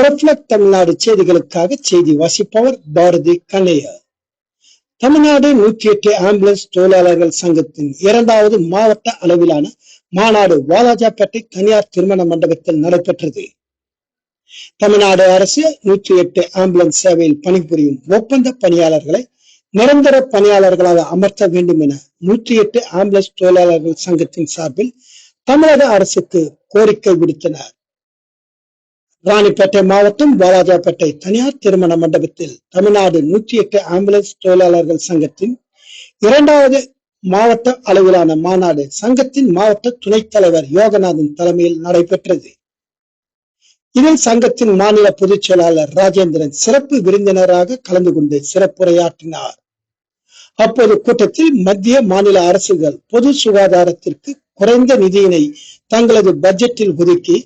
Reflect Tamil Nadu செய்திகளுக்காக செய்தி வாசிப்பவர் பாரதி கண்ணையர். தமிழ்நாடு 108 ஆம்புலன்ஸ் தொழிலாளர்கள் சங்கத்தின் 2வது மாவட்ட அளவிலான மாநாடு வாலாஜாப்பேட்டை தனியார் திருமண மண்டபத்தில் நடைபெற்றது. தமிழ்நாடு அரசு 108 ஆம்புலன்ஸ் சேவையில் பணிபுரியும் ஒப்பந்த பணியாளர்களை நிரந்தர பணியாளர்களாக அமர்த்த வேண்டும் என 108 ஆம்புலன்ஸ் தொழிலாளர்கள் சங்கத்தின் சார்பில் தமிழக அரசுக்கு கோரிக்கை விடுத்தனர். ராணிப்பேட்டை மாவட்டம் வாலாஜாப்பேட்டை தனியார் திருமண மண்டபத்தில் தமிழ்நாடு 108 ஆம்புலன்ஸ் தொழிலாளர்கள் சங்கத்தின் 2வது மாவட்ட அளவிலான மாநாடு சங்கத்தின் மாவட்ட துணைத் தலைவர் யோகநாதன் தலைமையில் நடைபெற்றது. இதில் சங்கத்தின் மாநில பொதுச் செயலாளர் ராஜேந்திரன் சிறப்பு விருந்தினராக கலந்து கொண்டு சிறப்புரையாற்றினார். அப்போது கூட்டத்தில் மத்திய மாநில அரசுகள் பொது சுகாதாரத்திற்கு குறைந்த நிதியினை தங்களது பட்ஜெட்டில் ஒதுக்கி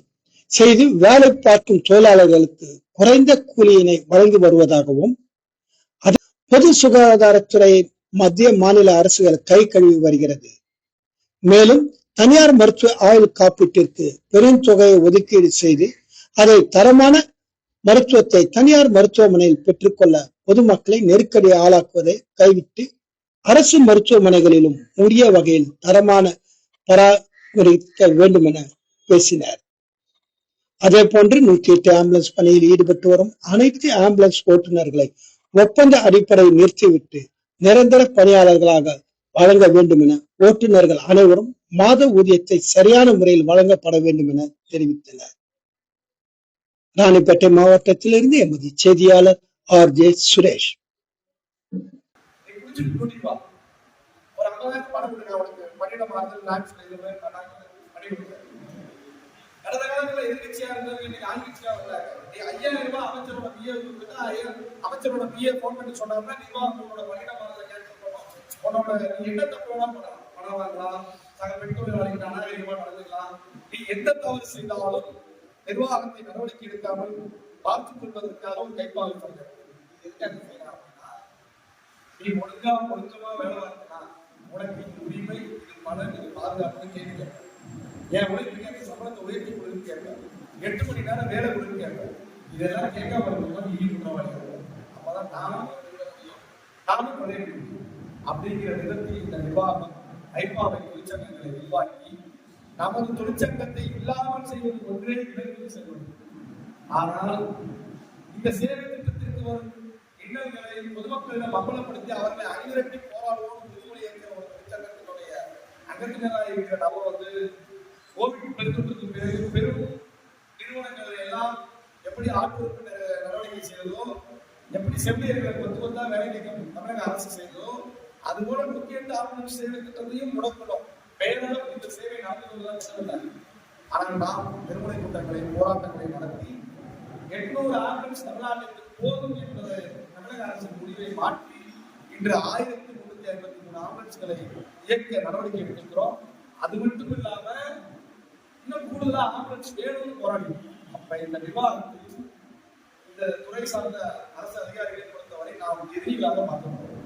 செய்து வேலை பார்க்கும் தொழிலாளர்களுக்கு குறைந்த கூலியினை வழங்கி வருவதாகவும் பொது சுகாதாரத்துறை மத்திய மாநில அரசுகள் கை கழுவி வருகிறது. மேலும் தனியார் மருத்துவ ஆயுள் காப்பீட்டிற்கு பெரும் தொகையை ஒதுக்கீடு செய்து அதை தரமான மருத்துவத்தை தனியார் மருத்துவமனையில் பெற்றுக்கொள்ள பொதுமக்களை நெருக்கடி ஆளாக்குவதை கைவிட்டு அரசு மருத்துவமனைகளிலும் உரிய வகையில் தரமான பராமரிக்க வேண்டும் என பேசினார். அதே போன்று 108 ஆம்புலன்ஸ் பணியில் ஈடுபட்டு வரும் அனைத்து ஆம்புலன்ஸ் ஓட்டுநர்களை ஒப்பந்த அடிப்படையில் நிறுத்திவிட்டு நிரந்தர பணியாளர்களாக வழங்க வேண்டும் என ஓட்டுநர்கள் அனைவரும் மாத ஊதியத்தை சரியான முறையில் வழங்கப்பட வேண்டும் என தெரிவித்தனர். ராணிப்பேட்டை மாவட்டத்திலிருந்து எமது செய்தியாளர் RJ சுரேஷ். கடந்த காலத்துல எதிர்கட்சியா இருந்தவங்க இன்னைக்கு ஆளுங்கட்சியா வந்தாங்க. 5000 ரூபாய் அமைச்சரோட பிஏ கொடுத்தா அமைச்சரோட பிஏ போன் பண்ணி சொன்னாங்கன்னா நீவா உங்களோட பணியிடமானதை கேட்க போனோம். உன்னோட நீ என்ன தப்பு வேணா பண்ணலாம், பணம் வாங்கலாம், சக பெண் தொழிலாளிகள் அநாகரிகமா நடந்துக்கலாம். நீ எந்த தவறு செய்தாலும் நிர்வாகத்தை நடவடிக்கை எடுக்காமல் பார்த்துக் கொள்வதற்காக ஒரு கைப்பாவை பண்றேன். எதுக்காக செய்யலாம் அப்படின்னா, நீ ஒழுங்கமா வேலை பார்க்கலாம், உனக்கு இது உரிமை, இது பலன், இது பாதுகாப்புன்னு கேள்வி கேட்க. என் உழைப்புக்கு சம்பளத்தை உயர்த்தி கொடுன்னு கேட்பேன். 8 மணி நேரம் வேலை கொடுன்னு கேட்பேன். இதெல்லாம் கேட்காம இருந்தோம்னா நீ குற்றவாளி. அப்பதான் நானும் குறைய முடியும். அப்படிங்கிற விதத்தில் இந்த நிர்வாகம் ஐபாவை தொழிற்சங்கங்களை உருவாக்கி நமது தொழிற்சங்கத்தை இல்லாமல் செய்வது ஒன்றே இலக்கு செல்வது. ஆனால் இந்த சேவை திட்டத்திற்கு வரும் இன்னல்களை பொதுமக்களிடம் அம்பலப்படுத்தி அவர்களை அணிதிரட்டி போராடுவோம் உறுதிமொழி ஏற்கிற ஒரு தொழிற்சங்கத்தினுடைய அங்கத்தினராக இருக்கிற நம்ம கோவிட் பெருந்தொற்றுக்கு பிறகு பெரும் நிறுவனங்கள் எல்லாம் எப்படி ஆட்பொறுப்பு நடவடிக்கை செய்ததோ, எப்படி செவிலியர்களை கொத்து வேலை நீக்கம் தமிழக அரசு செய்ததோ, அதுபோல 108 ஆம்புலன்ஸ் சேவை திட்டத்தையும் முடக்கணும். பெயரளவு இந்த சேவை நடந்து கொண்டுதான் செல்லுங்கள். ஆனால் நாம் நிறுவன கூட்டங்களை போராட்டங்களை நடத்தி 800 ஆம்புலன்ஸ் தமிழ்நாட்டிற்கு போதும் என்பதை தமிழக அரசின் முடிவை மாற்றி இன்று 1353 ஆம்புலன்ஸ்களை இயக்க நடவடிக்கை எடுத்திருக்கிறோம். அது மட்டும் இல்லாம இன்னும் கூடுதலா ஆம்புலன்ஸ் வேணும்னு போராடி. அப்ப இந்த விவாதத்தில் இந்த துறை சார்ந்த அரசு அதிகாரிகளை பொறுத்தவரை நாம் எதிரிகளாக பார்க்க முடியும்.